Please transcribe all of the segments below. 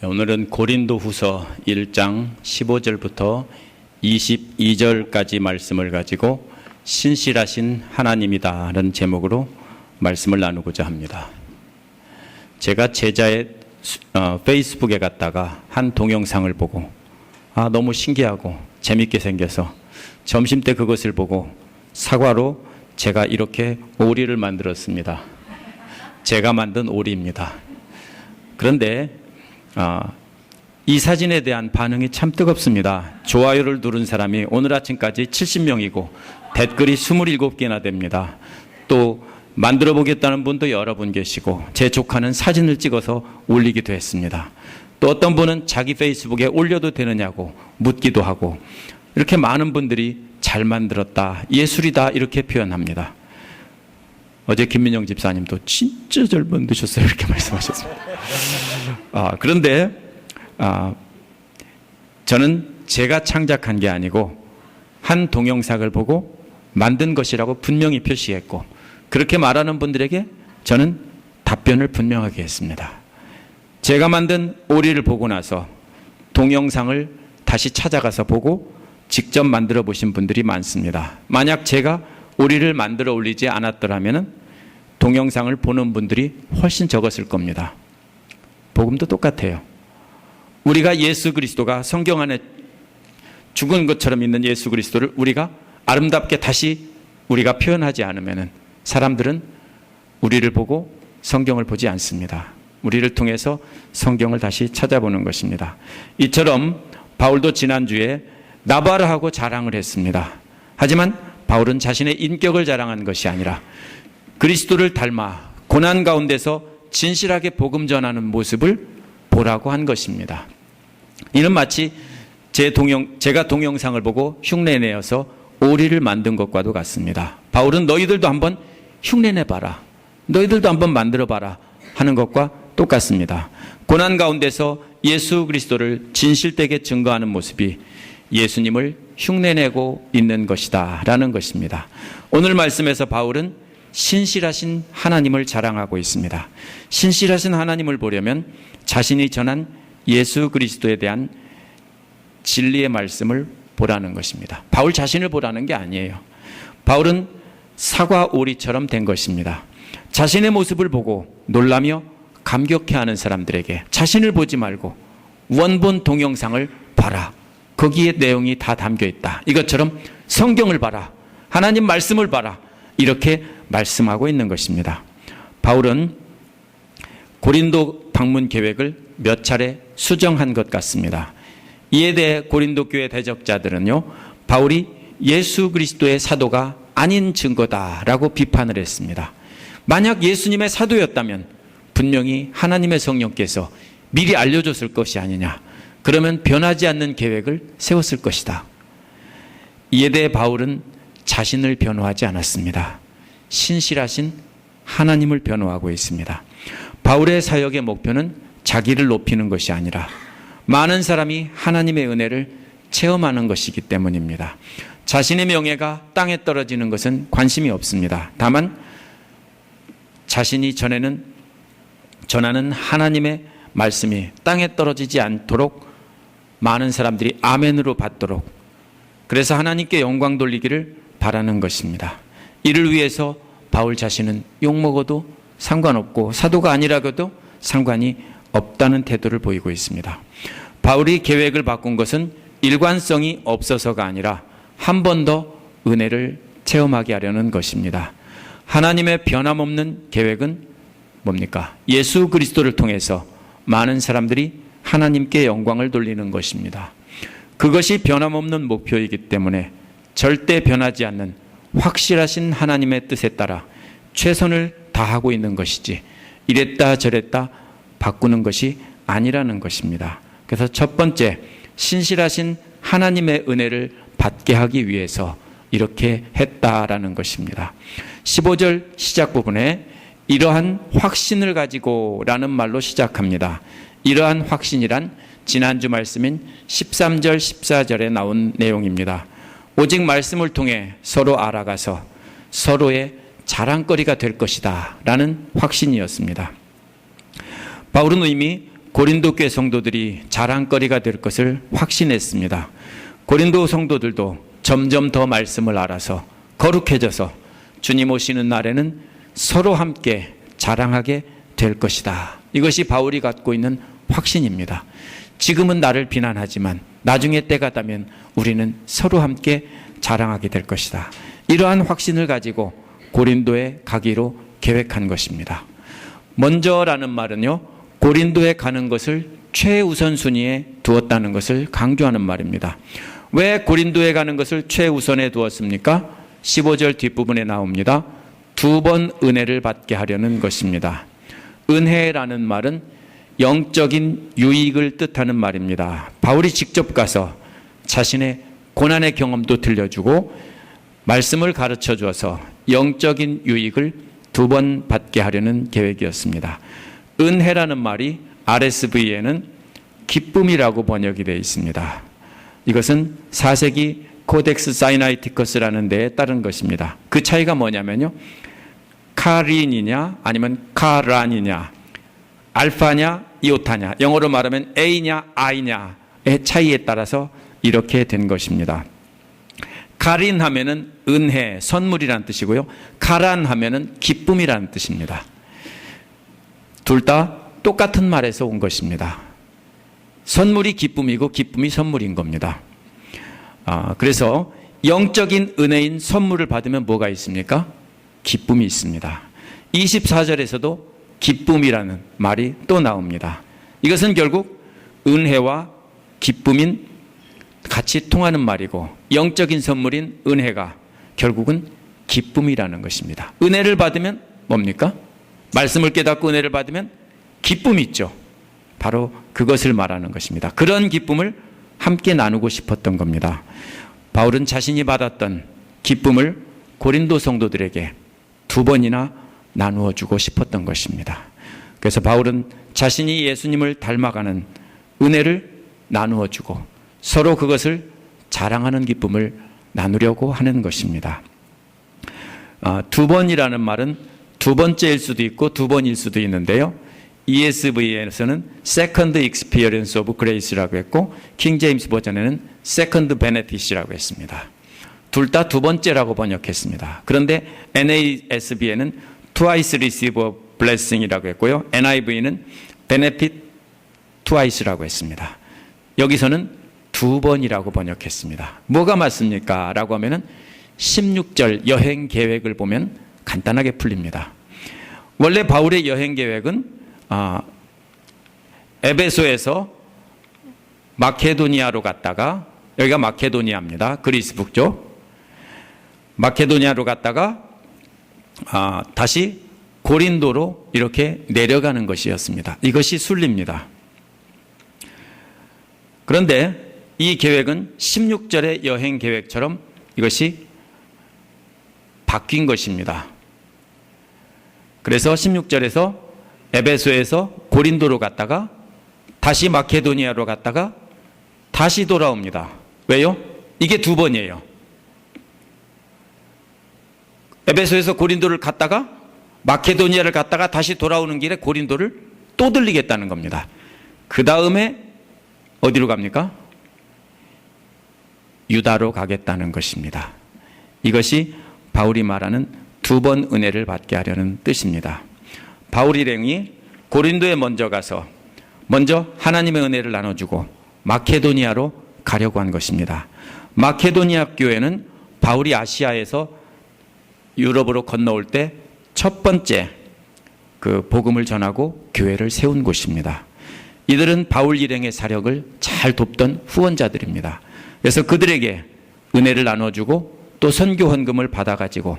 오늘은 고린도후서 1장 15절부터 22절까지 말씀을 가지고 신실하신 하나님이다라는 제목으로 말씀을 나누고자 합니다. 제가 제자의 페이스북에 갔다가 한 동영상을 보고 너무 신기하고 재밌게 생겨서 점심때 그것을 보고 사과로 제가 이렇게 오리를 만들었습니다. 제가 만든 오리입니다. 그런데 이 사진에 대한 반응이 참 뜨겁습니다. 좋아요를 누른 사람이 오늘 아침까지 70명이고 댓글이 27개나 됩니다. 또 만들어 보겠다는 분도 여러 분 계시고 제 조카는 사진을 찍어서 올리기도 했습니다. 또 어떤 분은 자기 페이스북에 올려도 되느냐고 묻기도 하고, 이렇게 많은 분들이 잘 만들었다, 예술이다 이렇게 표현합니다. 어제 김민영 집사님도 진짜 잘 만드셨어요 이렇게 말씀하셨습니다. 그런데 저는 제가 창작한 게 아니고 한 동영상을 보고 만든 것이라고 분명히 표시했고, 그렇게 말하는 분들에게 저는 답변을 분명하게 했습니다. 제가 만든 오리를 보고 나서 동영상을 다시 찾아가서 보고 직접 만들어 보신 분들이 많습니다. 만약 제가 오리를 만들어 올리지 않았더라면 동영상을 보는 분들이 훨씬 적었을 겁니다. 복음도 똑같아요. 우리가 예수 그리스도가 성경 안에 죽은 것처럼 있는 예수 그리스도를 우리가 아름답게 다시 우리가 표현하지 않으면 사람들은 우리를 보고 성경을 보지 않습니다. 우리를 통해서 성경을 다시 찾아보는 것입니다. 이처럼 바울도 지난주에 나봐라 하고 자랑을 했습니다. 하지만 바울은 자신의 인격을 자랑한 것이 아니라 그리스도를 닮아 고난 가운데서 진실하게 복음 전하는 모습을 보라고 한 것입니다. 이는 마치 제가 동영상을 보고 흉내내어서 오리를 만든 것과도 같습니다. 바울은 너희들도 한번 흉내내봐라, 너희들도 한번 만들어봐라 하는 것과 똑같습니다. 고난 가운데서 예수 그리스도를 진실되게 증거하는 모습이 예수님을 흉내내고 있는 것이다 라는 것입니다. 오늘 말씀에서 바울은 신실하신 하나님을 자랑하고 있습니다. 신실하신 하나님을 보려면 자신이 전한 예수 그리스도에 대한 진리의 말씀을 보라는 것입니다. 바울 자신을 보라는 게 아니에요. 바울은 사과 오리처럼 된 것입니다. 자신의 모습을 보고 놀라며 감격해하는 사람들에게 자신을 보지 말고 원본 동영상을 봐라, 거기에 내용이 다 담겨 있다, 이것처럼 성경을 봐라, 하나님 말씀을 봐라, 이렇게 말씀하고 있는 것입니다. 바울은 고린도 방문 계획을 몇 차례 수정한 것 같습니다. 이에 대해 고린도 교회 대적자들은요, 바울이 예수 그리스도의 사도가 아닌 증거다라고 비판을 했습니다. 만약 예수님의 사도였다면 분명히 하나님의 성령께서 미리 알려줬을 것이 아니냐, 그러면 변하지 않는 계획을 세웠을 것이다. 이에 대해 바울은 자신을 변호하지 않았습니다. 신실하신 하나님을 변호하고 있습니다. 바울의 사역의 목표는 자기를 높이는 것이 아니라 많은 사람이 하나님의 은혜를 체험하는 것이기 때문입니다. 자신의 명예가 땅에 떨어지는 것은 관심이 없습니다. 다만 자신이 전하는 하나님의 말씀이 땅에 떨어지지 않도록 많은 사람들이 아멘으로 받도록, 그래서 하나님께 영광 돌리기를 바라는 것입니다. 이를 위해서 바울 자신은 욕먹어도 상관없고 사도가 아니라고도 상관이 없다는 태도를 보이고 있습니다. 바울이 계획을 바꾼 것은 일관성이 없어서가 아니라 한 번 더 은혜를 체험하게 하려는 것입니다. 하나님의 변함없는 계획은 뭡니까? 예수 그리스도를 통해서 많은 사람들이 하나님께 영광을 돌리는 것입니다. 그것이 변함없는 목표이기 때문에 절대 변하지 않는 확실하신 하나님의 뜻에 따라 최선을 다하고 있는 것이지 이랬다 저랬다 바꾸는 것이 아니라는 것입니다. 그래서 첫 번째, 신실하신 하나님의 은혜를 받게 하기 위해서 이렇게 했다라는 것입니다. 15절 시작 부분에 이러한 확신을 가지고 라는 말로 시작합니다. 이러한 확신이란 지난주 말씀인 13절 14절에 나온 내용입니다. 오직 말씀을 통해 서로 알아가서 서로의 자랑거리가 될 것이다 라는 확신이었습니다. 바울은 이미 고린도 교회 성도들이 자랑거리가 될 것을 확신했습니다. 고린도 성도들도 점점 더 말씀을 알아서 거룩해져서 주님 오시는 날에는 서로 함께 자랑하게 될 것이다. 이것이 바울이 갖고 있는 확신입니다. 지금은 나를 비난하지만 나중에 때가 되면 우리는 서로 함께 자랑하게 될 것이다. 이러한 확신을 가지고 고린도에 가기로 계획한 것입니다. 먼저라는 말은요, 고린도에 가는 것을 최우선 순위에 두었다는 것을 강조하는 말입니다. 왜 고린도에 가는 것을 최우선에 두었습니까? 15절 뒷부분에 나옵니다. 2번 은혜를 받게 하려는 것입니다. 은혜라는 말은 영적인 유익을 뜻하는 말입니다. 바울이 직접 가서 자신의 고난의 경험도 들려주고 말씀을 가르쳐 주어서 영적인 유익을 2번 받게 하려는 계획이었습니다. 은혜라는 말이 RSV에는 기쁨이라고 번역이 되어 있습니다. 이것은 4세기 코덱스 사이나이티커스라는 데에 따른 것입니다. 그 차이가 뭐냐면요, 카린이냐 아니면 카란이냐, 알파냐 이오타냐, 영어로 말하면 A냐 I냐의 차이에 따라서 이렇게 된 것입니다. 카린 하면은 은혜, 선물이라는 뜻이고요. 카란 하면은 기쁨이라는 뜻입니다. 둘 다 똑같은 말에서 온 것입니다. 선물이 기쁨이고 기쁨이 선물인 겁니다. 그래서 영적인 은혜인 선물을 받으면 뭐가 있습니까? 기쁨이 있습니다. 24절에서도 기쁨이라는 말이 또 나옵니다. 이것은 결국 은혜와 기쁨인 같이 통하는 말이고, 영적인 선물인 은혜가 결국은 기쁨이라는 것입니다. 은혜를 받으면 뭡니까? 말씀을 깨닫고 은혜를 받으면 기쁨이 있죠. 바로 그것을 말하는 것입니다. 그런 기쁨을 함께 나누고 싶었던 겁니다. 바울은 자신이 받았던 기쁨을 고린도 성도들에게 2번이나 나누어 주고 싶었던 것입니다. 그래서 바울은 자신이 예수님을 닮아가는 은혜를 나누어 주고 서로 그것을 자랑하는 기쁨을 나누려고 하는 것입니다. 2번이라는 말은 두 번째일 수도 있고 2번일 수도 있는데요. ESV에서는 Second Experience of Grace라고 했고, 킹 제임스 버전에는 Second Benefit이라고 했습니다. 둘 다 2번째라고 번역했습니다. 그런데 NASB에는 Twice Receive a Blessing이라고 했고요. NIV는 Benefit Twice라고 했습니다. 여기서는 2번이라고 번역했습니다. 뭐가 맞습니까? 라고 하면은 16절 여행 계획을 보면 간단하게 풀립니다. 원래 바울의 여행 계획은 에베소에서 마케도니아로 갔다가, 여기가 마케도니아입니다. 그리스 북쪽. 마케도니아로 갔다가 다시 고린도로 이렇게 내려가는 것이었습니다. 이것이 순리입니다. 그런데 이 계획은 16절의 여행 계획처럼 이것이 바뀐 것입니다. 그래서 16절에서 에베소에서 고린도로 갔다가 다시 마케도니아로 갔다가 다시 돌아옵니다. 왜요? 이게 2번이에요. 에베소에서 고린도를 갔다가 마케도니아를 갔다가 다시 돌아오는 길에 고린도를 또 들리겠다는 겁니다. 그 다음에 어디로 갑니까? 유다로 가겠다는 것입니다. 이것이 바울이 말하는 2번 은혜를 받게 하려는 뜻입니다. 바울 일행이 고린도에 먼저 가서 먼저 하나님의 은혜를 나눠주고 마케도니아로 가려고 한 것입니다. 마케도니아 교회는 바울이 아시아에서 유럽으로 건너올 때 첫 번째 그 복음을 전하고 교회를 세운 곳입니다. 이들은 바울 일행의 사역을 잘 돕던 후원자들입니다. 그래서 그들에게 은혜를 나눠주고 또 선교 헌금을 받아가지고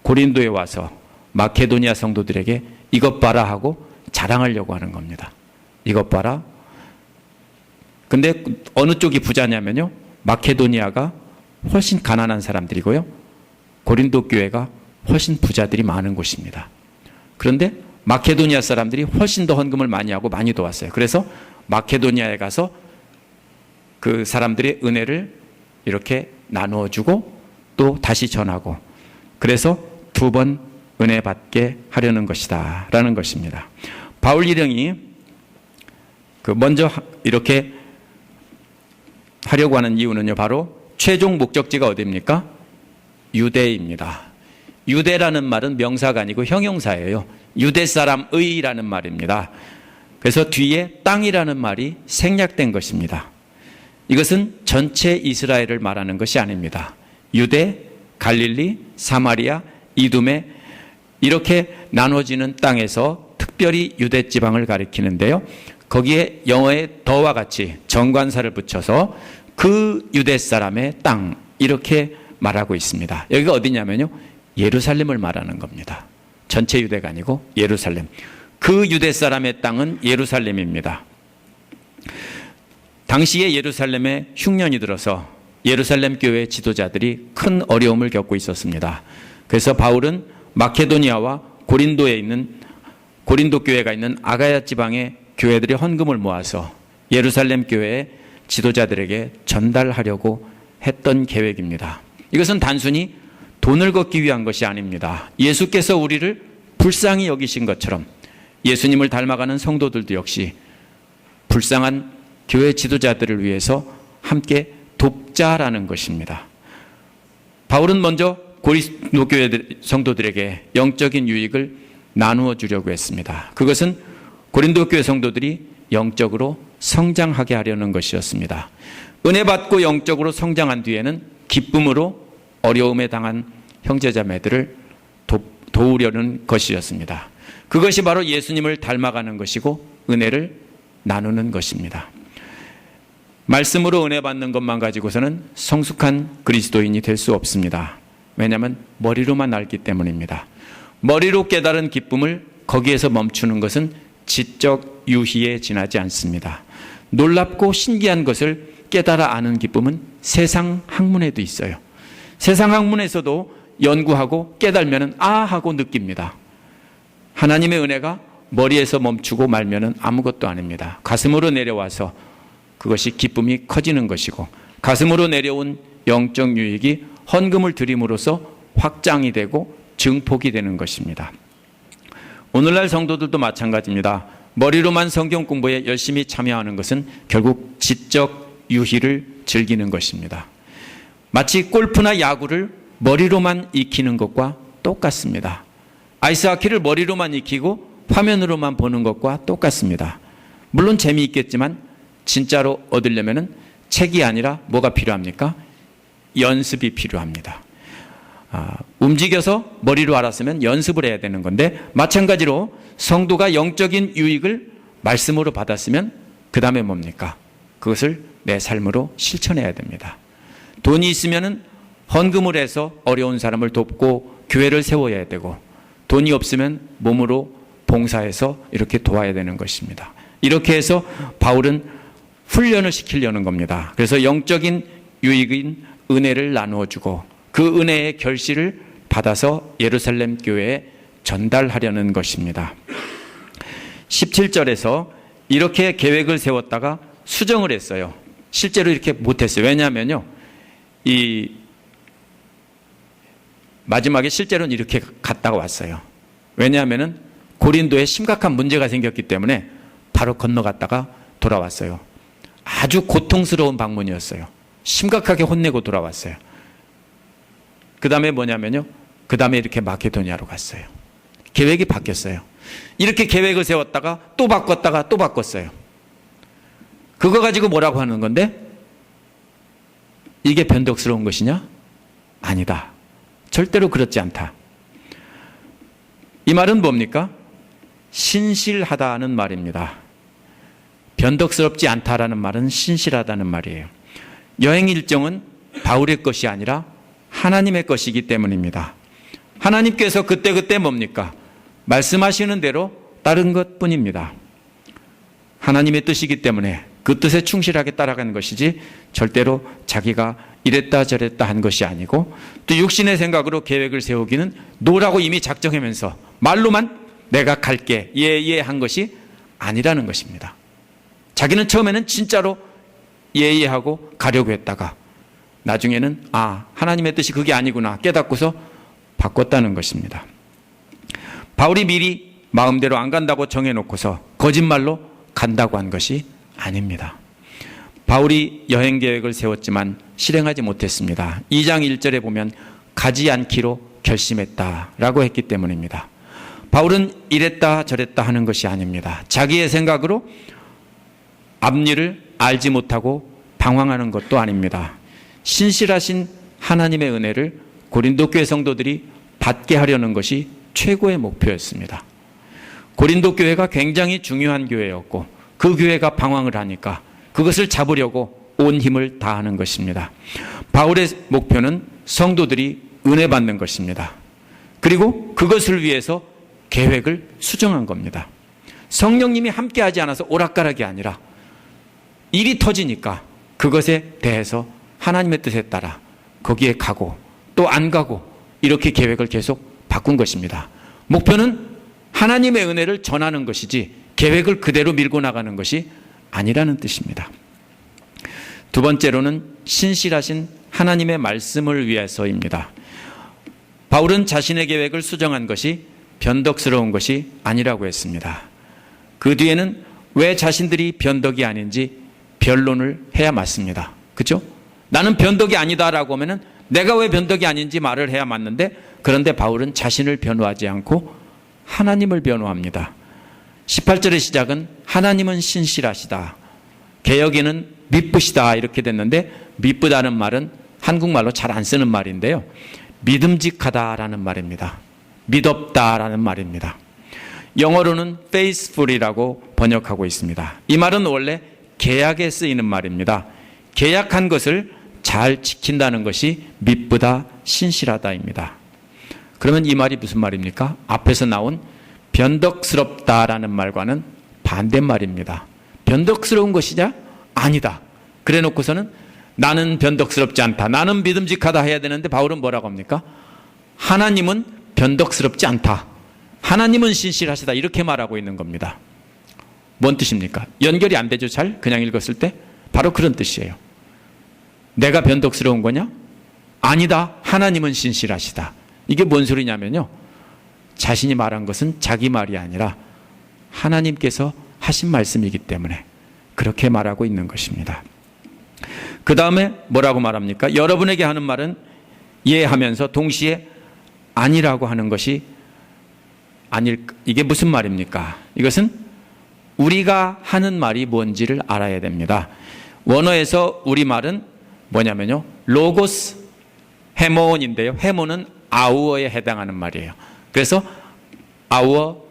고린도에 와서 마케도니아 성도들에게 이것 봐라 하고 자랑하려고 하는 겁니다. 이것 봐라. 근데 어느 쪽이 부자냐면요, 마케도니아가 훨씬 가난한 사람들이고요, 고린도 교회가 훨씬 부자들이 많은 곳입니다. 그런데 마케도니아 사람들이 훨씬 더 헌금을 많이 하고 많이 도왔어요. 그래서 마케도니아에 가서 그 사람들의 은혜를 이렇게 나누어 주고 또 다시 전하고, 그래서 2번 은혜 받게 하려는 것이다 라는 것입니다. 바울 일행이 먼저 이렇게 하려고 하는 이유는요, 바로 최종 목적지가 어디입니까? 유대입니다. 유대라는 말은 명사가 아니고 형용사예요. 유대 사람의라는 말입니다. 그래서 뒤에 땅이라는 말이 생략된 것입니다. 이것은 전체 이스라엘을 말하는 것이 아닙니다. 유대, 갈릴리, 사마리아, 이두메 이렇게 나눠지는 땅에서 특별히 유대 지방을 가리키는데요. 거기에 영어의 더와 같이 정관사를 붙여서 그 유대 사람의 땅 이렇게 말하고 있습니다. 여기가 어디냐면요, 예루살렘을 말하는 겁니다. 전체 유대가 아니고 예루살렘. 그 유대 사람의 땅은 예루살렘입니다. 당시에 예루살렘에 흉년이 들어서 예루살렘 교회 지도자들이 큰 어려움을 겪고 있었습니다. 그래서 바울은 마케도니아와 고린도에 있는 고린도 교회가 있는 아가야 지방의 교회들이 헌금을 모아서 예루살렘 교회의 지도자들에게 전달하려고 했던 계획입니다. 이것은 단순히 돈을 걷기 위한 것이 아닙니다. 예수께서 우리를 불쌍히 여기신 것처럼 예수님을 닮아가는 성도들도 역시 불쌍한 교회 지도자들을 위해서 함께 돕자라는 것입니다. 바울은 먼저 고린도 교회 성도들에게 영적인 유익을 나누어 주려고 했습니다. 그것은 고린도 교회 성도들이 영적으로 성장하게 하려는 것이었습니다. 은혜 받고 영적으로 성장한 뒤에는 기쁨으로 어려움에 당한 형제자매들을 도우려는 것이었습니다. 그것이 바로 예수님을 닮아가는 것이고 은혜를 나누는 것입니다. 말씀으로 은혜 받는 것만 가지고서는 성숙한 그리스도인이 될 수 없습니다. 왜냐하면 머리로만 알기 때문입니다. 머리로 깨달은 기쁨을 거기에서 멈추는 것은 지적 유희에 지나지 않습니다. 놀랍고 신기한 것을 깨달아 아는 기쁨은 세상 학문에도 있어요. 세상 학문에서도 연구하고 깨달으면 아 하고 느낍니다. 하나님의 은혜가 머리에서 멈추고 말면 아무것도 아닙니다. 가슴으로 내려와서 그것이 기쁨이 커지는 것이고 가슴으로 내려온 영적 유익이 헌금을 드림으로써 확장이 되고 증폭이 되는 것입니다. 오늘날 성도들도 마찬가지입니다. 머리로만 성경 공부에 열심히 참여하는 것은 결국 지적 유희를 즐기는 것입니다. 마치 골프나 야구를 머리로만 익히는 것과 똑같습니다. 아이스하키를 머리로만 익히고 화면으로만 보는 것과 똑같습니다. 물론 재미있겠지만 진짜로 얻으려면 책이 아니라 뭐가 필요합니까? 연습이 필요합니다. 움직여서 머리로 알았으면 연습을 해야 되는 건데 마찬가지로 성도가 영적인 유익을 말씀으로 받았으면 그 다음에 뭡니까? 그것을 내 삶으로 실천해야 됩니다. 돈이 있으면 헌금을 해서 어려운 사람을 돕고 교회를 세워야 되고 돈이 없으면 몸으로 봉사해서 이렇게 도와야 되는 것입니다. 이렇게 해서 바울은 훈련을 시키려는 겁니다. 그래서 영적인 유익인 은혜를 나누어 주고 그 은혜의 결실을 받아서 예루살렘 교회에 전달하려는 것입니다. 17절에서 이렇게 계획을 세웠다가 수정을 했어요. 실제로 이렇게 못했어요. 왜냐하면요, 이 마지막에 실제로는 이렇게 갔다가 왔어요. 왜냐하면 고린도에 심각한 문제가 생겼기 때문에 바로 건너갔다가 돌아왔어요. 아주 고통스러운 방문이었어요. 심각하게 혼내고 돌아왔어요. 그 다음에 뭐냐면요, 그 다음에 이렇게 마케도니아로 갔어요. 계획이 바뀌었어요. 이렇게 계획을 세웠다가 또 바꿨다가 또 바꿨어요. 그거 가지고 뭐라고 하는 건데 이게 변덕스러운 것이냐? 아니다. 절대로 그렇지 않다. 이 말은 뭡니까? 신실하다는 말입니다. 변덕스럽지 않다라는 말은 신실하다는 말이에요. 여행 일정은 바울의 것이 아니라 하나님의 것이기 때문입니다. 하나님께서 그때그때 뭡니까? 말씀하시는 대로 따른 것뿐입니다. 하나님의 뜻이기 때문에 그 뜻에 충실하게 따라가는 것이지 절대로 자기가 이랬다 저랬다 한 것이 아니고 또 육신의 생각으로 계획을 세우기는 노라고 이미 작정하면서 말로만 내가 갈게 예 한 것이 아니라는 것입니다. 자기는 처음에는 진짜로 예 하고 가려고 했다가 나중에는 하나님의 뜻이 그게 아니구나 깨닫고서 바꿨다는 것입니다. 바울이 미리 마음대로 안 간다고 정해놓고서 거짓말로 간다고 한 것이 아닙니다. 바울이 여행 계획을 세웠지만 실행하지 못했습니다. 2장 1절에 보면 가지 않기로 결심했다라고 했기 때문입니다. 바울은 이랬다 저랬다 하는 것이 아닙니다. 자기의 생각으로 앞일을 알지 못하고 방황하는 것도 아닙니다. 신실하신 하나님의 은혜를 고린도 교회 성도들이 받게 하려는 것이 최고의 목표였습니다. 고린도 교회가 굉장히 중요한 교회였고 그 교회가 방황을 하니까 그것을 잡으려고 온 힘을 다하는 것입니다. 바울의 목표는 성도들이 은혜 받는 것입니다. 그리고 그것을 위해서 계획을 수정한 겁니다. 성령님이 함께하지 않아서 오락가락이 아니라 일이 터지니까 그것에 대해서 하나님의 뜻에 따라 거기에 가고 또 안 가고 이렇게 계획을 계속 바꾼 것입니다. 목표는 하나님의 은혜를 전하는 것이지 계획을 그대로 밀고 나가는 것이 아니라는 뜻입니다. 두 번째로는 신실하신 하나님의 말씀을 위해서입니다. 바울은 자신의 계획을 수정한 것이 변덕스러운 것이 아니라고 했습니다. 그 뒤에는 왜 자신들이 변덕이 아닌지 변론을 해야 맞습니다. 그렇죠? 나는 변덕이 아니다라고 하면은 내가 왜 변덕이 아닌지 말을 해야 맞는데, 그런데 바울은 자신을 변호하지 않고 하나님을 변호합니다. 18절의 시작은 하나님은 신실하시다, 개역에는 미쁘시다 이렇게 됐는데, 미쁘다는 말은 한국말로 잘 안 쓰는 말인데요, 믿음직하다라는 말입니다. 믿었다라는 말입니다. 영어로는 faithful이라고 번역하고 있습니다. 이 말은 원래 계약에 쓰이는 말입니다. 계약한 것을 잘 지킨다는 것이 미쁘다, 신실하다입니다. 그러면 이 말이 무슨 말입니까? 앞에서 나온 변덕스럽다라는 말과는 반대말입니다. 변덕스러운 것이냐? 아니다. 그래 놓고서는 나는 변덕스럽지 않다, 나는 믿음직하다 해야 되는데 바울은 뭐라고 합니까? 하나님은 변덕스럽지 않다, 하나님은 신실하시다, 이렇게 말하고 있는 겁니다. 뭔 뜻입니까? 연결이 안 되죠? 잘 그냥 읽었을 때 바로 그런 뜻이에요. 내가 변덕스러운 거냐? 아니다, 하나님은 신실하시다. 이게 뭔 소리냐면요, 자신이 말한 것은 자기 말이 아니라 하나님께서 하신 말씀이기 때문에 그렇게 말하고 있는 것입니다. 그 다음에 뭐라고 말합니까? 여러분에게 하는 말은 이해하면서 동시에 아니라고 하는 것이 이게 무슨 말입니까? 이것은 우리가 하는 말이 뭔지를 알아야 됩니다. 원어에서 우리말은 뭐냐면요, 로고스 헤몬인데요, 헤몬은 아우어에 해당하는 말이에요. 그래서 아우어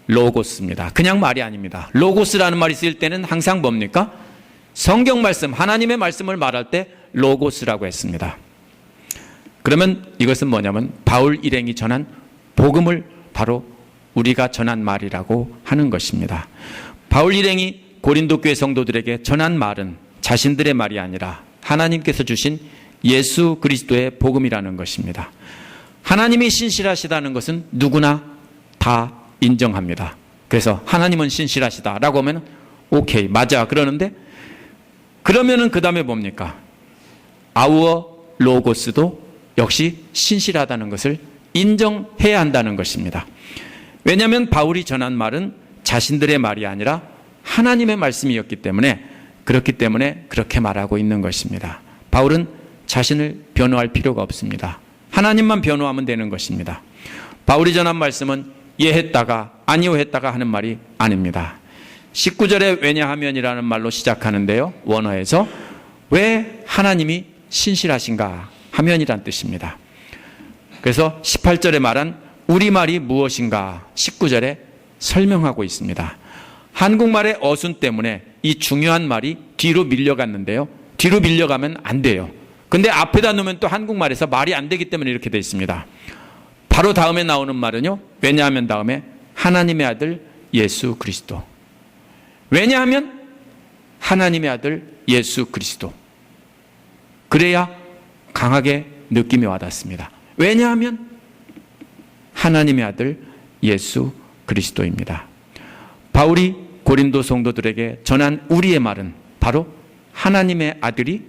로고스입니다. 그냥 말이 아닙니다. 로고스라는 말이 쓰일 때는 항상 뭡니까? 성경 말씀, 하나님의 말씀을 말할 때 로고스라고 했습니다. 그러면 이것은 뭐냐면 바울 일행이 전한 복음을 바로 우리가 전한 말이라고 하는 것입니다. 바울 일행이 고린도 교회 성도들에게 전한 말은 자신들의 말이 아니라 하나님께서 주신 예수 그리스도의 복음이라는 것입니다. 하나님이 신실하시다는 것은 누구나 다 인정합니다. 그래서 하나님은 신실하시다라고 하면 오케이, 맞아, 그러는데, 그러면은 그 다음에 뭡니까? 아우어 로고스도 역시 신실하다는 것을 인정해야 한다는 것입니다. 왜냐하면 바울이 전한 말은 자신들의 말이 아니라 하나님의 말씀이었기 때문에, 그렇기 때문에 그렇게 말하고 있는 것입니다. 바울은 자신을 변호할 필요가 없습니다. 하나님만 변호하면 되는 것입니다. 바울이 전한 말씀은 예 했다가 아니요 했다가 하는 말이 아닙니다. 19절에 왜냐하면이라는 말로 시작하는데요, 원어에서 왜 하나님이 신실하신가 하면이란 뜻입니다. 그래서 18절에 말한 우리말이 무엇인가 19절에 설명하고 있습니다. 한국말의 어순 때문에 이 중요한 말이 뒤로 밀려갔는데요, 뒤로 밀려가면 안 돼요. 근데 앞에다 놓으면 또 한국말에서 말이 안 되기 때문에 이렇게 되어 있습니다. 바로 다음에 나오는 말은요, 왜냐하면 다음에 하나님의 아들 예수 그리스도. 왜냐하면 하나님의 아들 예수 그리스도. 그래야 강하게 느낌이 와닿습니다. 왜냐하면 하나님의 아들 예수 그리스도입니다. 바울이 고린도 성도들에게 전한 우리의 말은 바로 하나님의 아들이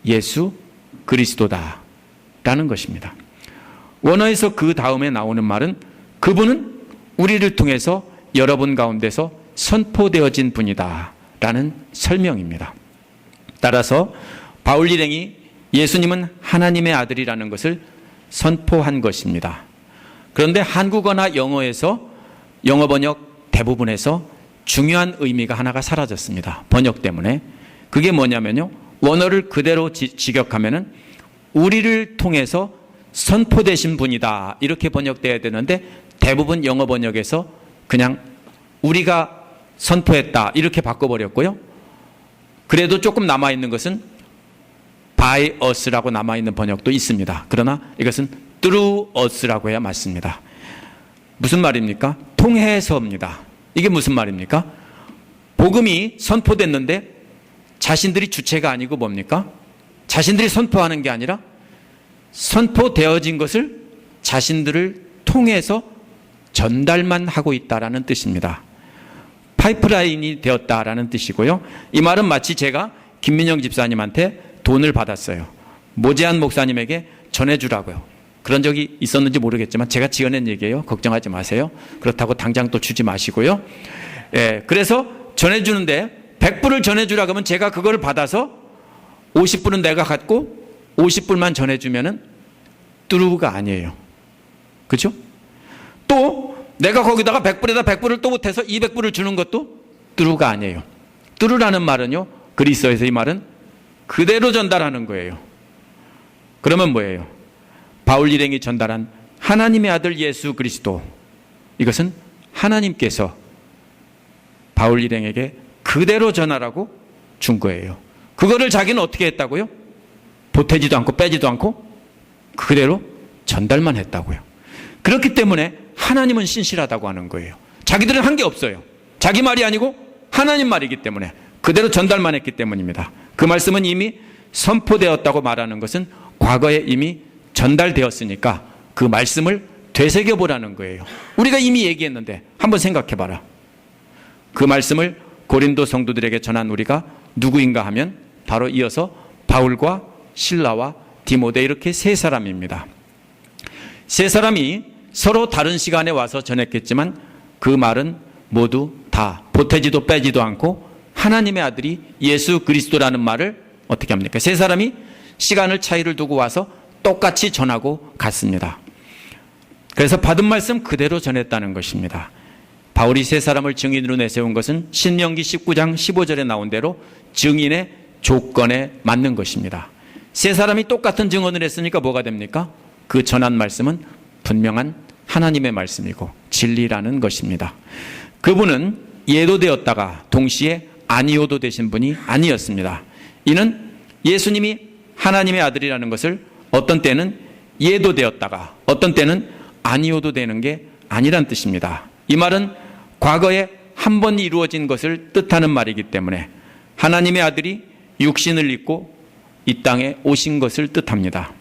예수 그리스도다 라는 것입니다. 원어에서 그 다음에 나오는 말은 그분은 우리를 통해서 여러분 가운데서 선포되어진 분이다 라는 설명입니다. 따라서 바울 일행이 예수님은 하나님의 아들이라는 것을 선포한 것입니다. 그런데 한국어나 영어에서 영어 번역 대부분에서 중요한 의미가 하나가 사라졌습니다. 번역 때문에. 그게 뭐냐면요, 원어를 그대로 직역하면은 우리를 통해서 선포되신 분이다 이렇게 번역돼야 되는데, 대부분 영어 번역에서 그냥 우리가 선포했다 이렇게 바꿔버렸고요. 그래도 조금 남아있는 것은 by us라고 남아있는 번역도 있습니다. 그러나 이것은 through us라고 해야 맞습니다. 무슨 말입니까? 통해서입니다. 이게 무슨 말입니까? 복음이 선포됐는데 자신들이 주체가 아니고 뭡니까? 자신들이 선포하는 게 아니라 선포되어진 것을 자신들을 통해서 전달만 하고 있다라는 뜻입니다. 파이프라인이 되었다라는 뜻이고요. 이 말은 마치 제가 김민영 집사님한테 돈을 받았어요. 모재한 목사님에게 전해주라고요. 그런 적이 있었는지 모르겠지만 제가 지어낸 얘기예요. 걱정하지 마세요. 그렇다고 당장 또 주지 마시고요. 예, 그래서 전해주는데 100불을 전해주라 그러면 제가 그걸 받아서 50불은 내가 갖고 50불만 전해주면은 뚜루가 아니에요. 그렇죠? 또 내가 거기다가 100불에다 100불을 또 못해서 200불을 주는 것도 뚜루가 아니에요. 뚜루라는 말은요, 그리스어에서 이 말은 그대로 전달하는 거예요. 그러면 뭐예요? 바울 일행이 전달한 하나님의 아들 예수 그리스도, 이것은 하나님께서 바울 일행에게 그대로 전하라고 준 거예요. 그거를 자기는 어떻게 했다고요? 보태지도 않고 빼지도 않고 그대로 전달만 했다고요. 그렇기 때문에 하나님은 신실하다고 하는 거예요. 자기들은 한 게 없어요. 자기 말이 아니고 하나님 말이기 때문에 그대로 전달만 했기 때문입니다. 그 말씀은 이미 선포되었다고 말하는 것은 과거에 이미 전달되었으니까 그 말씀을 되새겨보라는 거예요. 우리가 이미 얘기했는데 한번 생각해봐라. 그 말씀을 고린도 성도들에게 전한 우리가 누구인가 하면 바로 이어서 바울과 실라와 디모데, 이렇게 세 사람입니다. 세 사람이 서로 다른 시간에 와서 전했겠지만 그 말은 모두 다 보태지도 빼지도 않고 하나님의 아들이 예수 그리스도라는 말을 어떻게 합니까? 세 사람이 시간을 차이를 두고 와서 똑같이 전하고 갔습니다. 그래서 받은 말씀 그대로 전했다는 것입니다. 바울이 세 사람을 증인으로 내세운 것은 신명기 19장 15절에 나온 대로 증인의 조건에 맞는 것입니다. 세 사람이 똑같은 증언을 했으니까 뭐가 됩니까? 그 전한 말씀은 분명한 하나님의 말씀이고 진리라는 것입니다. 그분은 예도 되었다가 동시에 아니오도 되신 분이 아니었습니다. 이는 예수님이 하나님의 아들이라는 것을 어떤 때는 예도 되었다가 어떤 때는 아니오도 되는 게 아니란 뜻입니다. 이 말은 과거에 한 번 이루어진 것을 뜻하는 말이기 때문에 하나님의 아들이 육신을 입고 이 땅에 오신 것을 뜻합니다.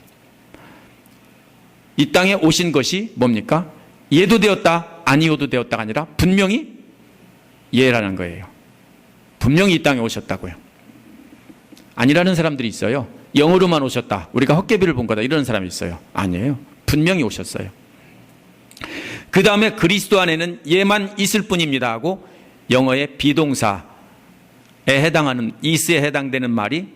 이 땅에 오신 것이 뭡니까? 예도 되었다, 아니오도 되었다가 아니라 분명히 예라는 거예요. 분명히 이 땅에 오셨다고요. 아니라는 사람들이 있어요. 영어로만 오셨다, 우리가 헛개비를 본 거다, 이런 사람이 있어요. 아니에요. 분명히 오셨어요. 그 다음에 그리스도 안에는 예만 있을 뿐입니다 하고 영어의 비동사에 해당하는 is에 해당되는 말이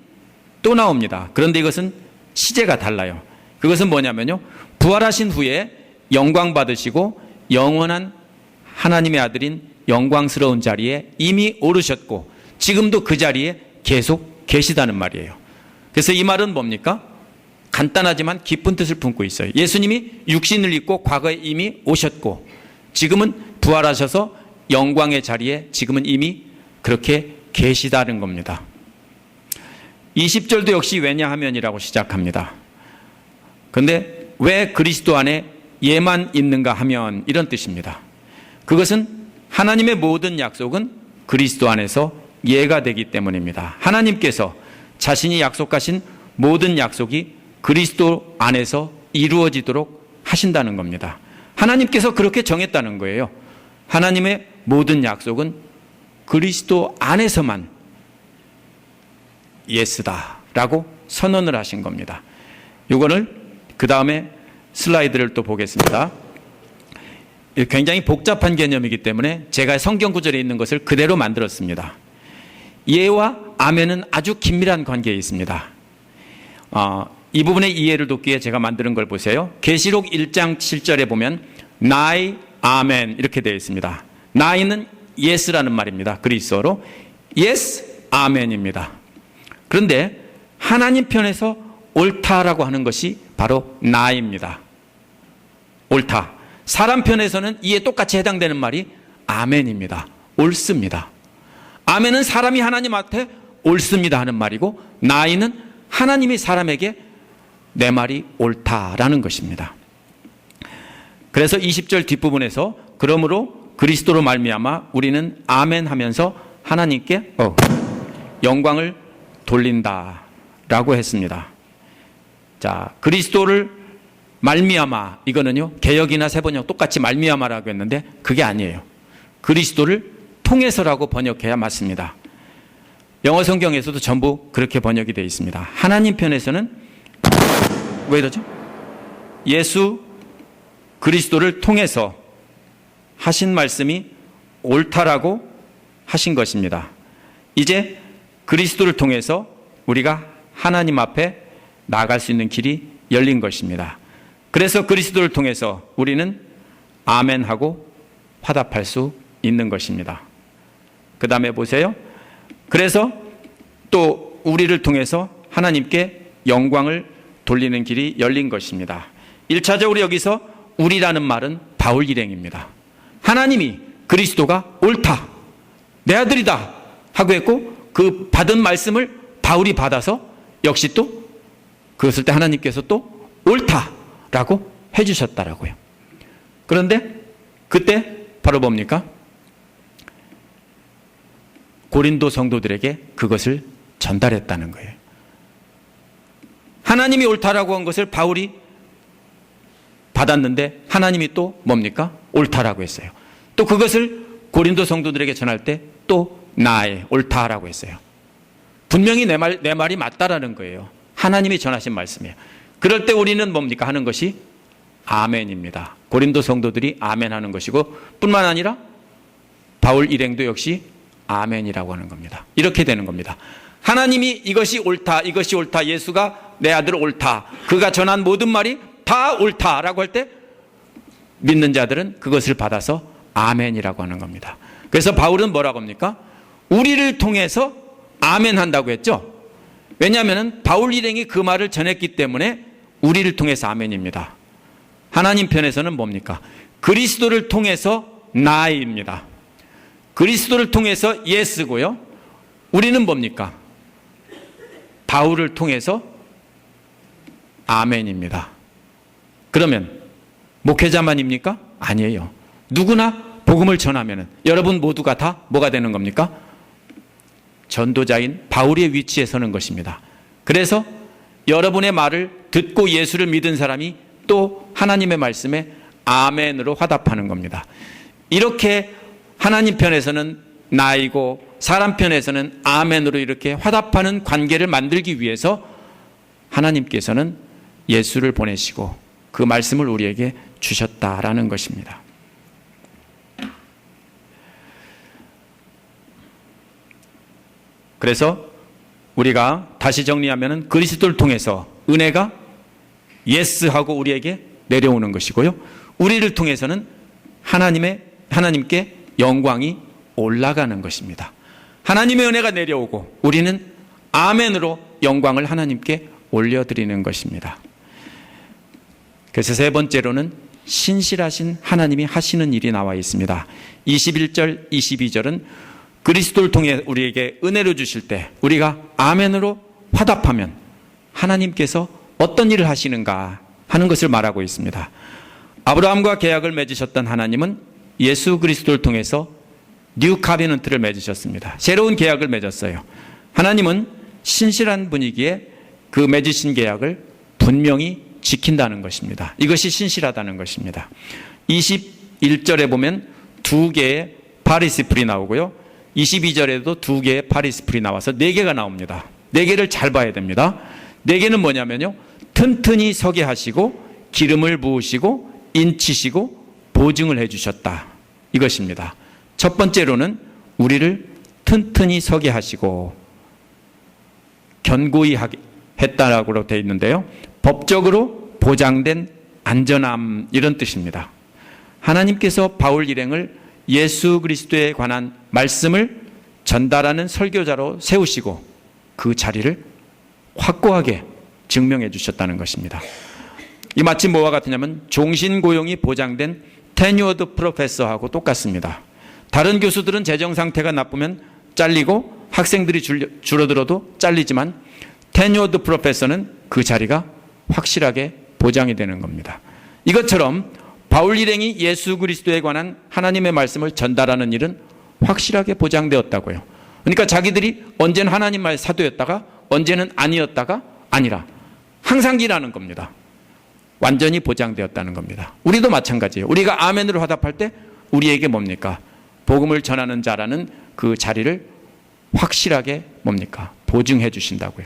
또 나옵니다. 그런데 이것은 시제가 달라요. 그것은 뭐냐면요, 부활하신 후에 영광 받으시고 영원한 하나님의 아들인 영광스러운 자리에 이미 오르셨고 지금도 그 자리에 계속 계시다는 말이에요. 그래서 이 말은 뭡니까? 간단하지만 깊은 뜻을 품고 있어요. 예수님이 육신을 입고 과거에 이미 오셨고 지금은 부활하셔서 영광의 자리에 지금은 이미 그렇게 계시다는 겁니다. 20절도 역시 왜냐하면이라고 시작합니다. 그런데 왜 그리스도 안에 예만 있는가 하면 이런 뜻입니다. 그것은 하나님의 모든 약속은 그리스도 안에서 예가 되기 때문입니다. 하나님께서 자신이 약속하신 모든 약속이 그리스도 안에서 이루어지도록 하신다는 겁니다. 하나님께서 그렇게 정했다는 거예요. 하나님의 모든 약속은 그리스도 안에서만 예스다라고 선언을 하신 겁니다. 이거를 그 다음에 슬라이드를 또 보겠습니다. 굉장히 복잡한 개념이기 때문에 제가 성경 구절에 있는 것을 그대로 만들었습니다. 예와 아멘은 아주 긴밀한 관계에 있습니다. 이 부분의 이해를 돕기 위해 제가 만드는 걸 보세요. 계시록 1장 7절에 보면 나이 아멘 이렇게 되어 있습니다. 나이는 yes라는 말입니다. 그리스어로 yes 아멘입니다. 그런데 하나님 편에서 옳다라고 하는 것이 바로 나입니다. 옳다. 사람 편에서는 이에 똑같이 해당되는 말이 아멘입니다. 옳습니다. 아멘은 사람이 하나님한테 옳습니다 하는 말이고, 나이는 하나님이 사람에게 내 말이 옳다라는 것입니다. 그래서 20절 뒷부분에서 그러므로 그리스도로 말미암아 우리는 아멘 하면서 하나님께 영광을 돌린다라고 했습니다. 자, 그리스도를 말미암아, 이거는요 개역이나 세번역 똑같이 말미암아라고 했는데 그게 아니에요. 그리스도를 통해서라고 번역해야 맞습니다. 영어 성경에서도 전부 그렇게 번역이 되어 있습니다. 하나님 편에서는 왜 이러죠? 예수 그리스도를 통해서 하신 말씀이 옳다라고 하신 것입니다. 이제 그리스도를 통해서 우리가 하나님 앞에 나아갈 수 있는 길이 열린 것입니다. 그래서 그리스도를 통해서 우리는 아멘하고 화답할 수 있는 것입니다. 그 다음에 보세요. 그래서 또 우리를 통해서 하나님께 영광을 돌리는 길이 열린 것입니다. 1차적으로 여기서 우리라는 말은 바울 일행입니다. 하나님이 그리스도가 옳다, 내 아들이다 하고 했고, 그 받은 말씀을 바울이 받아서 역시 또 그것을 때 하나님께서 또 옳다라고 해주셨다라고요. 그런데 그때 바로 뭡니까? 고린도 성도들에게 그것을 전달했다는 거예요. 하나님이 옳다라고 한 것을 바울이 받았는데 하나님이 또 뭡니까? 옳다라고 했어요. 또 그것을 고린도 성도들에게 전할 때 또 나의 옳다라고 했어요. 분명히 내 말이 맞다라는 거예요. 하나님이 전하신 말씀이에요. 그럴 때 우리는 뭡니까? 하는 것이 아멘입니다. 고린도 성도들이 아멘 하는 것이고, 뿐만 아니라 바울 일행도 역시 아멘이라고 하는 겁니다. 이렇게 되는 겁니다. 하나님이 이것이 옳다, 이것이 옳다, 예수가 내 아들 옳다, 그가 전한 모든 말이 다 옳다라고 할 때 믿는 자들은 그것을 받아서 아멘이라고 하는 겁니다. 그래서 바울은 뭐라고 합니까? 우리를 통해서 아멘 한다고 했죠. 왜냐하면 바울 일행이 그 말을 전했기 때문에 우리를 통해서 아멘입니다. 하나님 편에서는 뭡니까? 그리스도를 통해서 나입니다. 그리스도를 통해서 예스고요. 우리는 뭡니까? 바울을 통해서 아멘입니다. 그러면 목회자만입니까? 아니에요. 누구나 복음을 전하면 여러분 모두가 다 뭐가 되는 겁니까? 전도자인 바울의 위치에 서는 것입니다. 그래서 여러분의 말을 듣고 예수를 믿은 사람이 또 하나님의 말씀에 아멘으로 화답하는 겁니다. 이렇게 하나님 편에서는 나이고 사람 편에서는 아멘으로 이렇게 화답하는 관계를 만들기 위해서 하나님께서는 예수를 보내시고 그 말씀을 우리에게 주셨다라는 것입니다. 그래서 우리가 다시 정리하면 그리스도를 통해서 은혜가 예스하고 우리에게 내려오는 것이고요. 우리를 통해서는 하나님께 영광이 올라가는 것입니다. 하나님의 은혜가 내려오고 우리는 아멘으로 영광을 하나님께 올려드리는 것입니다. 그래서 세 번째로는 신실하신 하나님이 하시는 일이 나와 있습니다. 21절, 22절은 그리스도를 통해 우리에게 은혜를 주실 때 우리가 아멘으로 화답하면 하나님께서 어떤 일을 하시는가 하는 것을 말하고 있습니다. 아브라함과 계약을 맺으셨던 하나님은 예수 그리스도를 통해서 뉴 카비넌트를 맺으셨습니다. 새로운 계약을 맺었어요. 하나님은 신실한 분이기에 그 맺으신 계약을 분명히 지킨다는 것입니다. 이것이 신실하다는 것입니다. 21절에 보면 두 개의 파리시플이 나오고요. 22절에도 두 개의 파리시플이 나와서 네 개가 나옵니다. 네 개를 잘 봐야 됩니다. 네 개는 뭐냐면요, 튼튼히 서게 하시고 기름을 부으시고 인치시고 보증을 해주셨다, 이것입니다. 첫 번째로는 우리를 튼튼히 서게 하시고 견고히 했다라고 되어 있는데요. 법적으로 보장된 안전함, 이런 뜻입니다. 하나님께서 바울 일행을 예수 그리스도에 관한 말씀을 전달하는 설교자로 세우시고 그 자리를 확고하게 증명해 주셨다는 것입니다. 이 마치 뭐와 같으냐면 종신고용이 보장된 테뉴어드 프로페서하고 똑같습니다. 다른 교수들은 재정 상태가 나쁘면 잘리고 학생들이 줄어들어도 잘리지만 테뉴어드 프로페서는 그 자리가 확실하게 보장이 되는 겁니다. 이것처럼 바울 일행이 예수 그리스도에 관한 하나님의 말씀을 전달하는 일은 확실하게 보장되었다고요. 그러니까 자기들이 언제는 하나님 말 사도였다가 언제는 아니었다가 아니라 항상 일하는 겁니다. 완전히 보장되었다는 겁니다. 우리도 마찬가지예요. 우리가 아멘으로 화답할 때 우리에게 뭡니까? 복음을 전하는 자라는 그 자리를 확실하게 뭡니까? 보증해 주신다고요.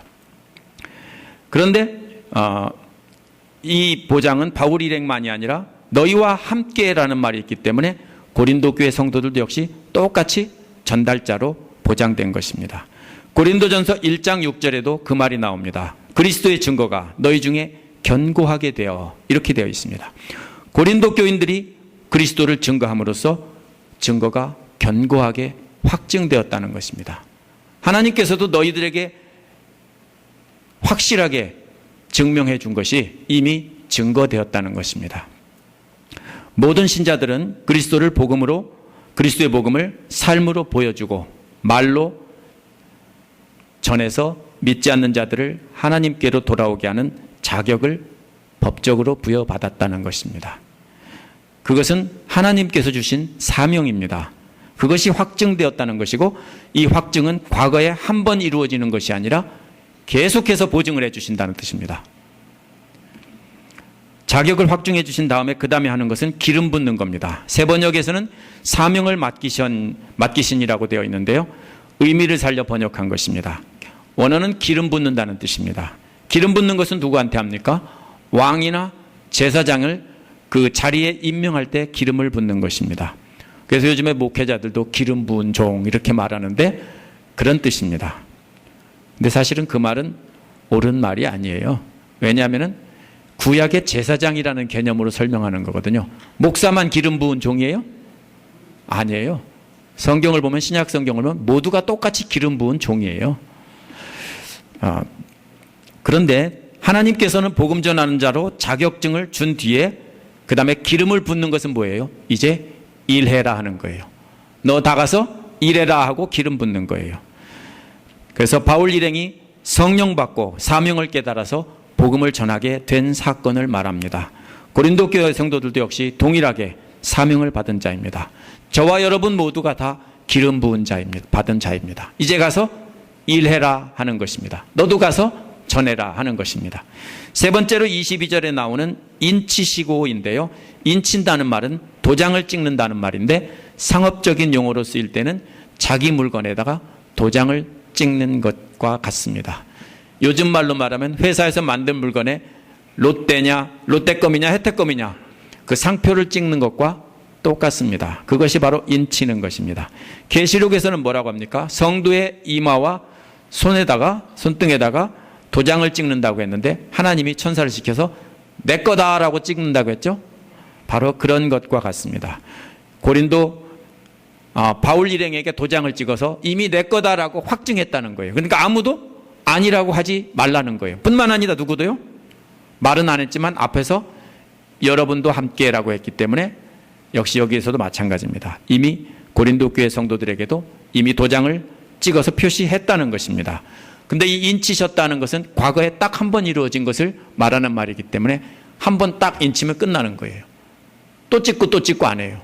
그런데 이 보장은 바울 일행만이 아니라 너희와 함께라는 말이 있기 때문에 고린도 교회 성도들도 역시 똑같이 전달자로 보장된 것입니다. 고린도전서 1장 6절에도 그 말이 나옵니다. 그리스도의 증거가 너희 중에 견고하게 되어, 이렇게 되어 있습니다. 고린도 교인들이 그리스도를 증거함으로써 증거가 견고하게 확증되었다는 것입니다. 하나님께서도 너희들에게 확실하게 증명해 준 것이 이미 증거되었다는 것입니다. 모든 신자들은 그리스도의 복음을 삶으로 보여주고 말로 전해서 믿지 않는 자들을 하나님께로 돌아오게 하는 자격을 법적으로 부여받았다는 것입니다. 그것은 하나님께서 주신 사명입니다. 그것이 확증되었다는 것이고 이 확증은 과거에 한 번 이루어지는 것이 아니라 계속해서 보증을 해주신다는 뜻입니다. 자격을 확증해 주신 다음에 그 다음에 하는 것은 기름 붓는 겁니다. 세 번역에서는 사명을 맡기신이라고 되어 있는데요. 의미를 살려 번역한 것입니다. 원어는 기름 붓는다는 뜻입니다. 기름 붓는 것은 누구한테 합니까? 왕이나 제사장을 그 자리에 임명할 때 기름을 붓는 것입니다. 그래서 요즘에 목회자들도 기름 부은 종 이렇게 말하는데 그런 뜻입니다. 근데 사실은 그 말은 옳은 말이 아니에요. 왜냐하면 구약의 제사장이라는 개념으로 설명하는 거거든요. 목사만 기름 부은 종이에요? 아니에요. 성경을 보면, 신약 성경을 보면 모두가 똑같이 기름 부은 종이에요. 그런데 하나님께서는 복음 전하는 자로 자격증을 준 뒤에 그 다음에 기름을 붓는 것은 뭐예요? 이제 일해라 하는 거예요. 너 나가서 일해라 하고 기름 붓는 거예요. 그래서 바울 일행이 성령 받고 사명을 깨달아서 복음을 전하게 된 사건을 말합니다. 고린도 교회 성도들도 역시 동일하게 사명을 받은 자입니다. 저와 여러분 모두가 다 기름 부은 자입니다. 받은 자입니다. 이제 가서 일해라 하는 것입니다. 너도 가서 전해라 하는 것입니다. 세 번째로 22절에 나오는 인치시고인데요. 인친다는 말은 도장을 찍는다는 말인데 상업적인 용어로 쓰일 때는 자기 물건에다가 도장을 찍는 것과 같습니다. 요즘 말로 말하면 회사에서 만든 물건에 롯데냐, 롯데껌이냐, 혜택껌이냐 그 상표를 찍는 것과 똑같습니다. 그것이 바로 인치는 것입니다. 계시록에서는 뭐라고 합니까? 성도의 이마와 손등에다가 도장을 찍는다고 했는데 하나님이 천사를 시켜서 내 거다라고 찍는다고 했죠? 바로 그런 것과 같습니다. 고린도 바울 일행에게 도장을 찍어서 이미 내 거다라고 확증했다는 거예요. 그러니까 아무도 아니라고 하지 말라는 거예요. 뿐만 아니라 누구도요? 말은 안 했지만 앞에서 여러분도 함께라고 했기 때문에 역시 여기에서도 마찬가지입니다. 이미 고린도 교회 성도들에게도 이미 도장을 찍어서 표시했다는 것입니다. 근데 이 인치셨다는 것은 과거에 딱 한 번 이루어진 것을 말하는 말이기 때문에 한 번 딱 인치면 끝나는 거예요. 또 찍고 또 찍고 안 해요.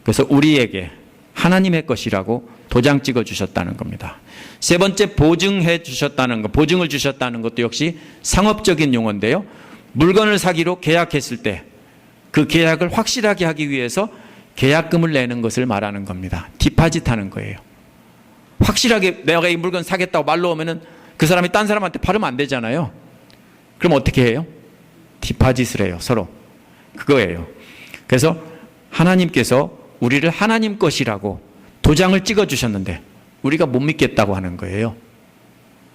그래서 우리에게 하나님의 것이라고 도장 찍어 주셨다는 겁니다. 세 번째, 보증해 주셨다는 것, 보증을 주셨다는 것도 역시 상업적인 용어인데요. 물건을 사기로 계약했을 때 그 계약을 확실하게 하기 위해서 계약금을 내는 것을 말하는 겁니다. 디파짓 하는 거예요. 확실하게 내가 이 물건 사겠다고 말로 오면은 그 사람이 딴 사람한테 팔으면 안 되잖아요. 그럼 어떻게 해요? 디파짓을 해요, 서로. 그거예요. 그래서 하나님께서 우리를 하나님 것이라고 도장을 찍어 주셨는데 우리가 못 믿겠다고 하는 거예요.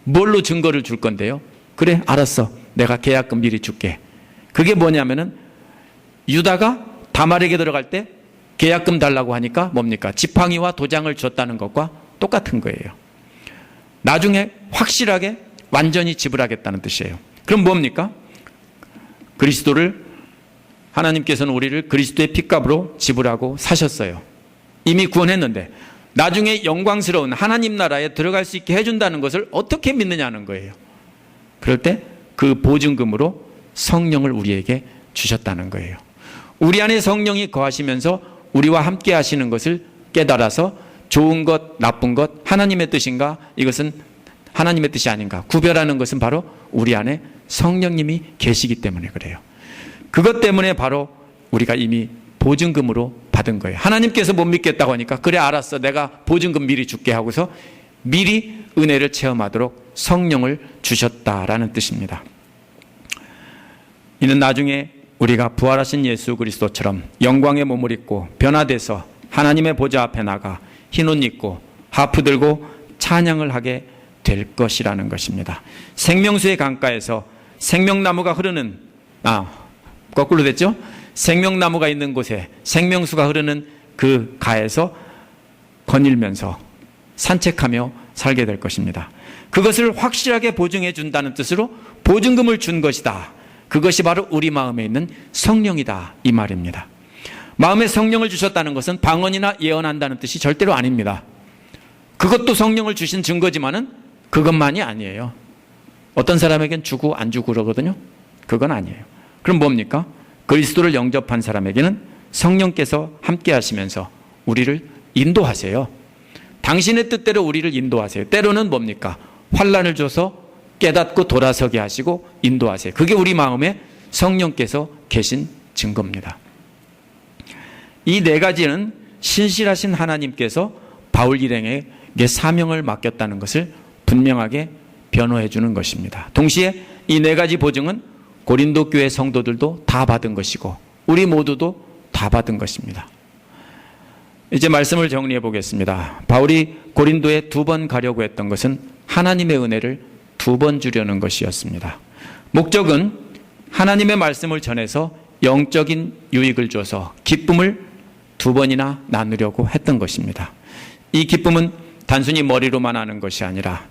뭘로 증거를 줄 건데요? 그래, 알았어. 내가 계약금 미리 줄게. 그게 뭐냐면은 유다가 다말에게 들어갈 때 계약금 달라고 하니까 뭡니까? 지팡이와 도장을 줬다는 것과 똑같은 거예요. 나중에 확실하게 완전히 지불하겠다는 뜻이에요. 그럼 뭡니까? 그리스도를, 하나님께서는 우리를 그리스도의 핏값으로 지불하고 사셨어요. 이미 구원했는데 나중에 영광스러운 하나님 나라에 들어갈 수 있게 해준다는 것을 어떻게 믿느냐는 거예요. 그럴 때 그 보증금으로 성령을 우리에게 주셨다는 거예요. 우리 안에 성령이 거하시면서 우리와 함께 하시는 것을 깨달아서 좋은 것, 나쁜 것, 하나님의 뜻인가, 이것은 하나님의 뜻이 아닌가 구별하는 것은 바로 우리 안에 성령님이 계시기 때문에 그래요. 그것 때문에 바로 우리가 이미 보증금으로 받은 거예요. 하나님께서 못 믿겠다고 하니까 그래, 알았어. 내가 보증금 미리 줄게 하고서 미리 은혜를 체험하도록 성령을 주셨다라는 뜻입니다. 이는 나중에 우리가 부활하신 예수 그리스도처럼 영광의 몸을 입고 변화돼서 하나님의 보좌 앞에 나가 흰 옷 입고 하프 들고 찬양을 하게 될 것이라는 것입니다. 생명수의 강가에서 생명나무가 흐르는, 거꾸로 됐죠? 생명나무가 있는 곳에 생명수가 흐르는 그 가에서 거닐면서 산책하며 살게 될 것입니다. 그것을 확실하게 보증해 준다는 뜻으로 보증금을 준 것이다. 그것이 바로 우리 마음에 있는 성령이다, 이 말입니다. 마음에 성령을 주셨다는 것은 방언이나 예언한다는 뜻이 절대로 아닙니다. 그것도 성령을 주신 증거지만은 그것만이 아니에요. 어떤 사람에겐 주고 안 주고 그러거든요. 그건 아니에요. 그럼 뭡니까? 그리스도를 영접한 사람에게는 성령께서 함께 하시면서 우리를 인도하세요. 당신의 뜻대로 우리를 인도하세요. 때로는 뭡니까? 환난을 줘서 깨닫고 돌아서게 하시고 인도하세요. 그게 우리 마음에 성령께서 계신 증거입니다. 이 네 가지는 신실하신 하나님께서 바울 일행에게 사명을 맡겼다는 것을 분명하게 변호해 주는 것입니다. 동시에 이 네 가지 보증은 고린도 교회 성도들도 다 받은 것이고 우리 모두도 다 받은 것입니다. 이제 말씀을 정리해 보겠습니다. 바울이 고린도에 2번 가려고 했던 것은 하나님의 은혜를 2번 주려는 것이었습니다. 목적은 하나님의 말씀을 전해서 영적인 유익을 줘서 기쁨을 2번이나 나누려고 했던 것입니다. 이 기쁨은 단순히 머리로만 아는 것이 아니라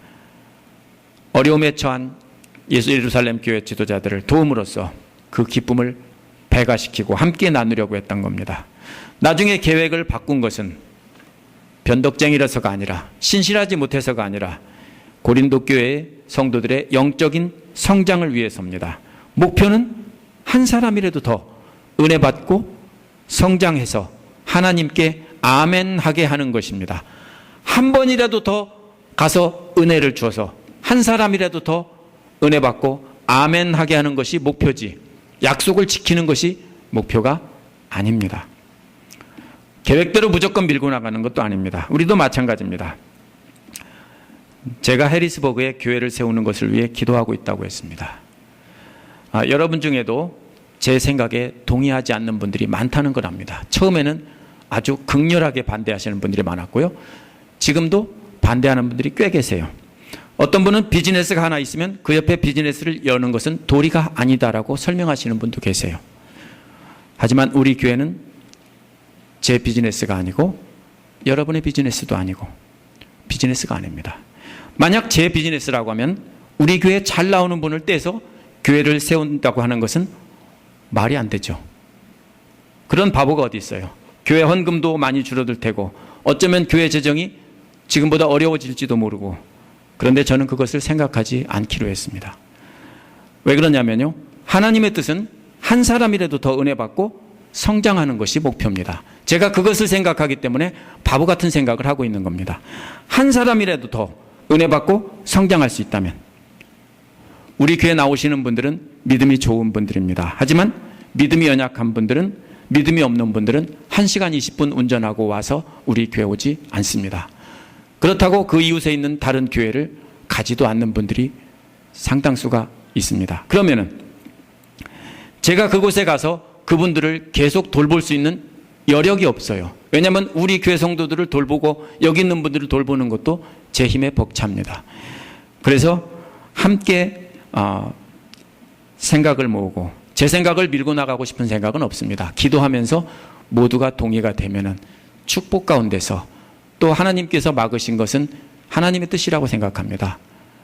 어려움에 처한 예루살렘 교회 지도자들을 도움으로써 그 기쁨을 배가시키고 함께 나누려고 했던 겁니다. 나중에 계획을 바꾼 것은 변덕쟁이라서가 아니라 신실하지 못해서가 아니라 고린도 교회의 성도들의 영적인 성장을 위해서입니다. 목표는 한 사람이라도 더 은혜 받고 성장해서 하나님께 아멘하게 하는 것입니다. 한 번이라도 더 가서 은혜를 주어서 한 사람이라도 더 은혜 받고 아멘하게 하는 것이 목표지, 약속을 지키는 것이 목표가 아닙니다. 계획대로 무조건 밀고 나가는 것도 아닙니다. 우리도 마찬가지입니다. 제가 해리스버그에 교회를 세우는 것을 위해 기도하고 있다고 했습니다. 여러분 중에도 제 생각에 동의하지 않는 분들이 많다는 걸 압니다. 처음에는 아주 극렬하게 반대하시는 분들이 많았고요. 지금도 반대하는 분들이 꽤 계세요. 어떤 분은 비즈니스가 하나 있으면 그 옆에 비즈니스를 여는 것은 도리가 아니다라고 설명하시는 분도 계세요. 하지만 우리 교회는 제 비즈니스가 아니고 여러분의 비즈니스도 아니고 비즈니스가 아닙니다. 만약 제 비즈니스라고 하면 우리 교회에 잘 나오는 분을 떼서 교회를 세운다고 하는 것은 말이 안 되죠. 그런 바보가 어디 있어요. 교회 헌금도 많이 줄어들 테고 어쩌면 교회 재정이 지금보다 어려워질지도 모르고, 그런데 저는 그것을 생각하지 않기로 했습니다. 왜 그러냐면요, 하나님의 뜻은 한 사람이라도 더 은혜 받고 성장하는 것이 목표입니다. 제가 그것을 생각하기 때문에 바보 같은 생각을 하고 있는 겁니다. 한 사람이라도 더 은혜 받고 성장할 수 있다면, 우리 교회 나오시는 분들은 믿음이 좋은 분들입니다. 하지만 믿음이 연약한 분들은, 믿음이 없는 분들은 1시간 20분 운전하고 와서 우리 교회 오지 않습니다. 그렇다고 그 이웃에 있는 다른 교회를 가지도 않는 분들이 상당수가 있습니다. 그러면은 제가 그곳에 가서 그분들을 계속 돌볼 수 있는 여력이 없어요. 왜냐하면 우리 교회 성도들을 돌보고 여기 있는 분들을 돌보는 것도 제 힘에 벅찹니다. 그래서 함께 생각을 모으고 제 생각을 밀고 나가고 싶은 생각은 없습니다. 기도하면서 모두가 동의가 되면은 축복 가운데서 또 하나님께서 막으신 것은 하나님의 뜻이라고 생각합니다.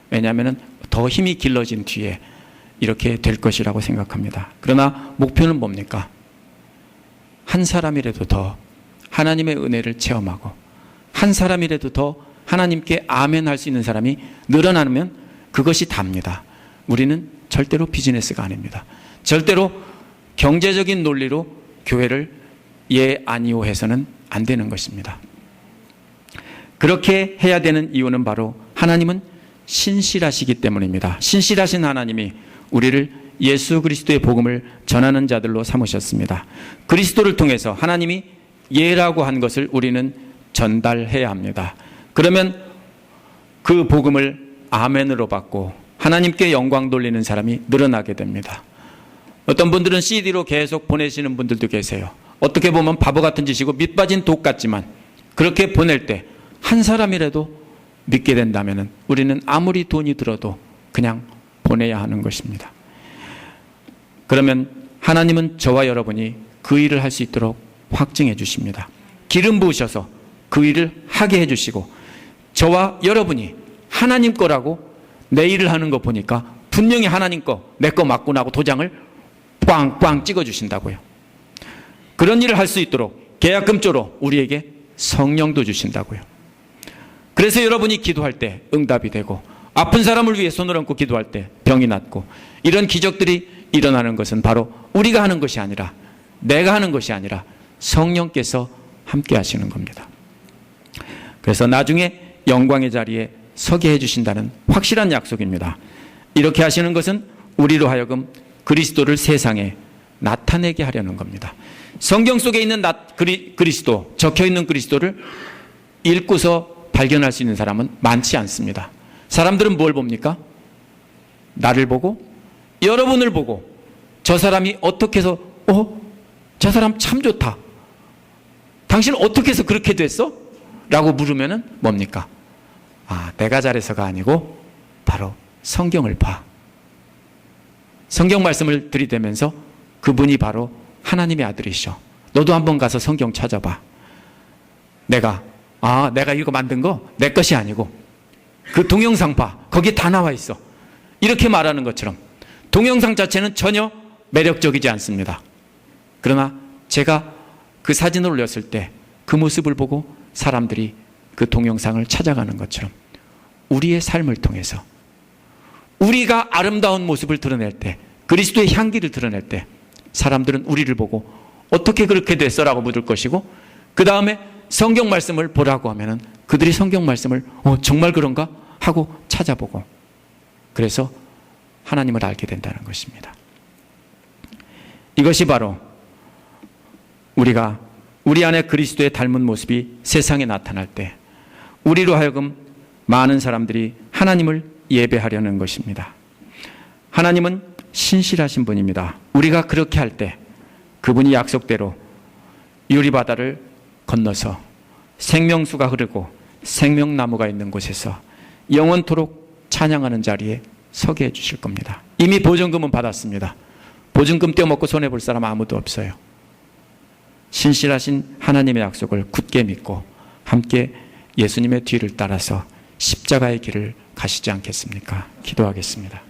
왜냐하면 더 힘이 길러진 뒤에 이렇게 될 것이라고 생각합니다. 그러나 목표는 뭡니까? 한 사람이라도 더 하나님의 은혜를 체험하고 한 사람이라도 더 하나님께 아멘 할 수 있는 사람이 늘어나면 그것이 답니다. 우리는 절대로 비즈니스가 아닙니다. 절대로 경제적인 논리로 교회를 예 아니오 해서는 안 되는 것입니다. 그렇게 해야 되는 이유는 바로 하나님은 신실하시기 때문입니다. 신실하신 하나님이 우리를 예수 그리스도의 복음을 전하는 자들로 삼으셨습니다. 그리스도를 통해서 하나님이 예라고 한 것을 우리는 전달해야 합니다. 그러면 그 복음을 아멘으로 받고 하나님께 영광 돌리는 사람이 늘어나게 됩니다. 어떤 분들은 CD로 계속 보내시는 분들도 계세요. 어떻게 보면 바보 같은 짓이고 밑빠진 독 같지만 그렇게 보낼 때 한 사람이라도 믿게 된다면 우리는 아무리 돈이 들어도 그냥 보내야 하는 것입니다. 그러면 하나님은 저와 여러분이 그 일을 할 수 있도록 확증해 주십니다. 기름 부으셔서 그 일을 하게 해주시고 저와 여러분이 하나님 거라고 내 일을 하는 거 보니까 분명히 하나님 거, 내 거 맞구나 하고 도장을 꽝꽝 찍어주신다고요. 그런 일을 할 수 있도록 계약금조로 우리에게 성령도 주신다고요. 그래서 여러분이 기도할 때 응답이 되고 아픈 사람을 위해 손을 얹고 기도할 때 병이 낫고 이런 기적들이 일어나는 것은 바로 우리가 하는 것이 아니라 내가 하는 것이 아니라 성령께서 함께 하시는 겁니다. 그래서 나중에 영광의 자리에 서게 해주신다는 확실한 약속입니다. 이렇게 하시는 것은 우리로 하여금 그리스도를 세상에 나타내게 하려는 겁니다. 성경 속에 있는 그리스도, 적혀있는 그리스도를 읽고서 발견할 수 있는 사람은 많지 않습니다. 사람들은 뭘 봅니까? 나를 보고 여러분을 보고 저 사람이 어떻게 해서 저 사람 참 좋다. 당신 어떻게 해서 그렇게 됐어? 라고 물으면은 뭡니까? 내가 잘해서가 아니고 바로 성경을 봐. 성경 말씀을 들이대면서 그분이 바로 하나님의 아들이셔. 너도 한번 가서 성경 찾아봐. 내가 이거 만든 거 내 것이 아니고 그 동영상 봐. 거기에 다 나와 있어. 이렇게 말하는 것처럼 동영상 자체는 전혀 매력적이지 않습니다. 그러나 제가 그 사진을 올렸을 때 그 모습을 보고 사람들이 그 동영상을 찾아가는 것처럼 우리의 삶을 통해서 우리가 아름다운 모습을 드러낼 때 그리스도의 향기를 드러낼 때 사람들은 우리를 보고 어떻게 그렇게 됐어라고 묻을 것이고 그 다음에 성경 말씀을 보라고 하면은 그들이 성경 말씀을 정말 그런가 하고 찾아보고 그래서 하나님을 알게 된다는 것입니다. 이것이 바로 우리가 우리 안에 그리스도의 닮은 모습이 세상에 나타날 때 우리로 하여금 많은 사람들이 하나님을 예배하려는 것입니다. 하나님은 신실하신 분입니다. 우리가 그렇게 할 때 그분이 약속대로 유리바다를 건너서 생명수가 흐르고 생명나무가 있는 곳에서 영원토록 찬양하는 자리에 서게 해주실 겁니다. 이미 보증금은 받았습니다. 보증금 떼어먹고 손해볼 사람 아무도 없어요. 신실하신 하나님의 약속을 굳게 믿고 함께 예수님의 뒤를 따라서 십자가의 길을 가시지 않겠습니까? 기도하겠습니다.